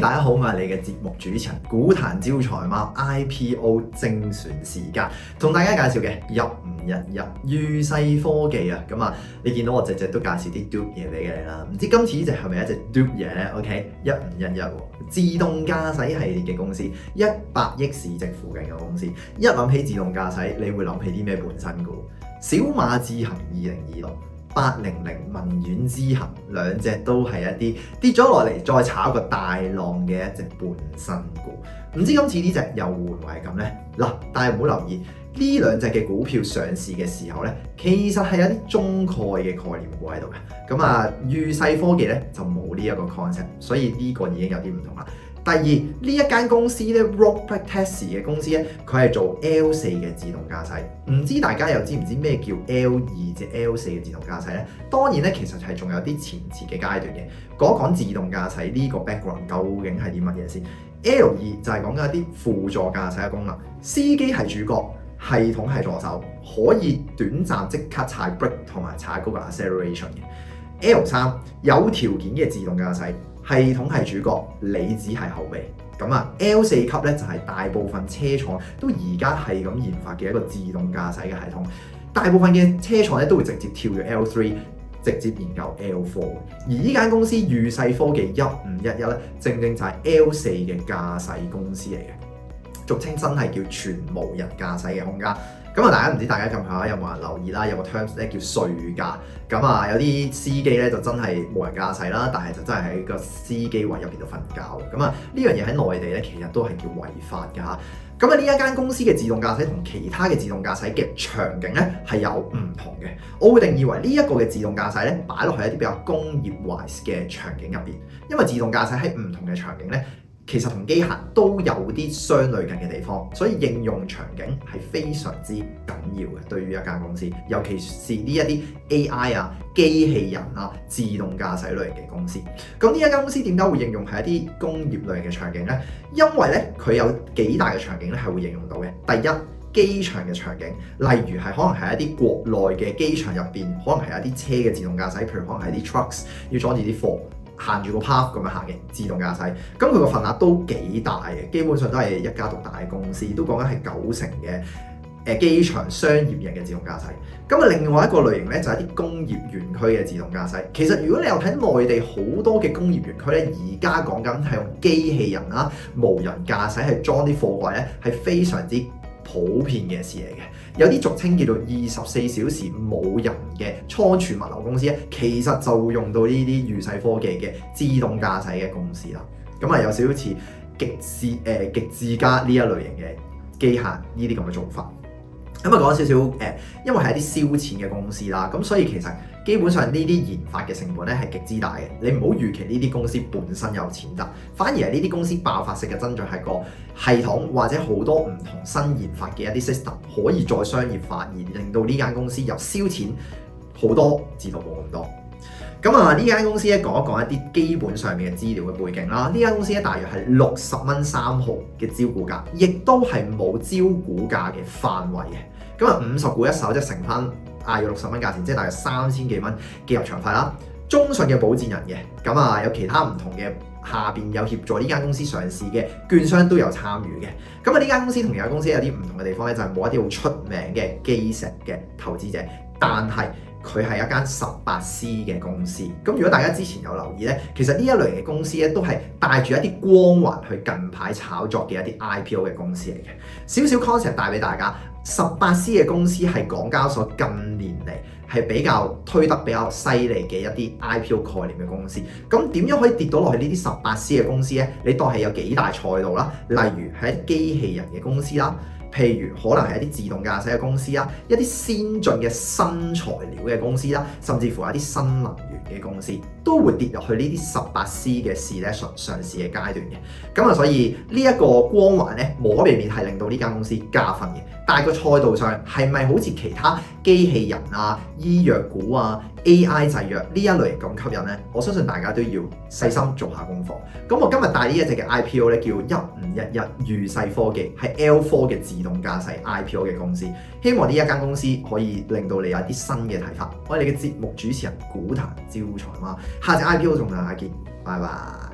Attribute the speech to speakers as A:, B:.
A: 大家好，我係你嘅節目主持人股壇招財貓 IPO 精選時間，同大家介紹嘅1511預勢科技啊，咁啊，你見到我隻都介紹啲 Dupe 嘢俾你啦，唔知今次呢隻係咪一隻 Dupe 嘢咧 ？OK，1511自動駕駛系列嘅公司，100億市值附近嘅公司，一諗起自動駕駛，你會諗起啲咩本身股？小馬智行2026。800文苑之行，兩隻都係一啲跌咗落嚟再炒一個大浪嘅一隻半新股，唔知今次呢隻又會唔會係咁呢？嗱，但係唔好留意呢兩隻嘅股票上市嘅時候呢，其實係有啲中概嘅概念股喺度嘅。咁啊，預勢科技咧就冇呢一個 concept， 所以呢個已經有啲唔同啦。第二，呢一間公司咧 Robotaxi 嘅公司咧，佢係做 L4 嘅自動駕駛。唔知大家又知唔知咩叫 L2 至 L4 嘅自動駕駛咧？當然咧，其實係仲有啲前設嘅階段嘅。講一講自動駕駛呢個 background 究竟係啲乜嘢先 ？L2 就係講緊一啲輔助駕駛嘅功能，司機係主角，系統係助手，可以短暫即刻踩 brake 同埋踩嗰個 acceleration 嘅。L3 有條件嘅自動駕駛。系統係主角，你只係後備。咁啊 ，L4 級咧就係大部分車廠都而家係咁研發嘅一個自動駕駛嘅系統。大部分嘅車廠咧都會直接跳咗 L3，直接研究 L4。而呢間公司預勢科技1511咧，正正就係 L4 嘅駕駛公司嚟嘅，俗稱真係叫全無人駕駛嘅空間。咁啊，大家唔知大家近排有冇人留意啦？有個 terms 咧叫睡駕。咁啊，有啲司機咧就真係無人駕駛啦，但係就真係喺個司機位入邊度瞓覺。咁啊，呢樣嘢喺內地咧其實都係叫違法㗎嚇。咁啊，呢一間公司嘅自動駕駛同其他嘅自動駕駛嘅場景咧係有唔同嘅。我會定義為呢一個嘅自動駕駛咧擺落去一啲比較工業 wise 嘅場景入邊，因為自動駕駛喺唔同嘅場景咧，其實同機械都有啲相類近嘅地方，所以應用場景係非常之緊要嘅。對於一間公司，尤其是呢一啲 AI 啊、機器人啊、自動駕駛類型嘅公司。咁呢一間公司點解會應用喺一啲工業類型嘅場景呢？因為咧佢有幾大嘅場景咧係會應用到嘅。第一，機場嘅場景，例如係可能係一啲國內嘅機場入邊，可能係一啲車嘅自動駕駛，譬如可能係啲 trucks 要裝住啲貨。行住個 path 咁樣行嘅自動駕駛，咁佢個份額都幾大嘅，基本上都係一家獨大嘅公司，都講緊係90%嘅機場商業型嘅自動駕駛。咁啊，另外一個類型咧就係一啲工業園區嘅自動駕駛。其實如果你有睇內地好多嘅工業園區咧，而家講緊係用機器人啦、無人駕駛係裝啲貨櫃咧，係非常之普遍嘅事嚟嘅。有啲俗稱叫做24小時冇人嘅倉儲物流公司咧，其實就會用到呢啲預勢科技嘅自動駕駛嘅公司啦。咁啊，有少少似極智家呢一類型嘅機械呢啲咁嘅做法。咁啊，講少少因為係一啲燒錢嘅公司啦，咁所以其實基本上呢啲研發嘅成本咧係極之大嘅。你唔好預期呢啲公司本身有錢得，反而係呢啲公司爆發式嘅增長係個系統或者好多唔同新研發嘅一啲 system 可以再商業化，而令到呢間公司由燒錢好多至到冇咁多。咁啊，呢間公司咧講一講一啲基本上面嘅資料嘅背景啦。呢間公司咧大約係60蚊3毫嘅招股價，亦都係冇招股價嘅範圍嘅。咁啊，50股一手即係乘翻約60蚊價錢，即係大約3000幾蚊嘅入場費啦。中信嘅保薦人嘅，咁啊有其他唔同嘅下邊有協助呢間公司上市嘅券商都有參與嘅。咁啊，呢間公司同其他公司有啲唔同嘅地方咧，就係冇一啲好出名嘅基石嘅投資者，但係佢係一間 18C 嘅公司。咁如果大家之前有留意咧，其實呢一類型嘅公司咧都係帶住一啲光環去近排炒作嘅一啲 IPO 嘅公司嚟嘅。少少 concept 帶俾大家，18C 嘅公司係港交所近年嚟係比較推得比較犀利嘅一啲 IPO 概念嘅公司。咁點樣可以跌到落去呢啲 18C 嘅公司咧？你當係有幾大賽道啦，例如係一啲機器人嘅公司啦。譬如可能係一啲自動駕駛嘅公司啦，一啲先進嘅新材料嘅公司啦，甚至乎係一啲新能源嘅公司，都會跌入去呢啲 18C 嘅市咧上市嘅階段嘅。咁啊，所以呢一個光環咧，無可避免係令到呢間公司加分嘅。但係個賽道上係咪好似其他機器人啊、醫藥股啊、AI 製藥呢一類咁吸引呢？我相信大家都要細心做下功課。咁我今日帶呢一隻嘅 IPO 咧，叫1511預勢科技，係 L4 嘅自動駕駛 IPO 嘅公司。希望呢一間公司可以令到你有啲新嘅睇法。我係你嘅節目主持人股壇招財貓，下隻 IPO 仲同大家見，拜拜。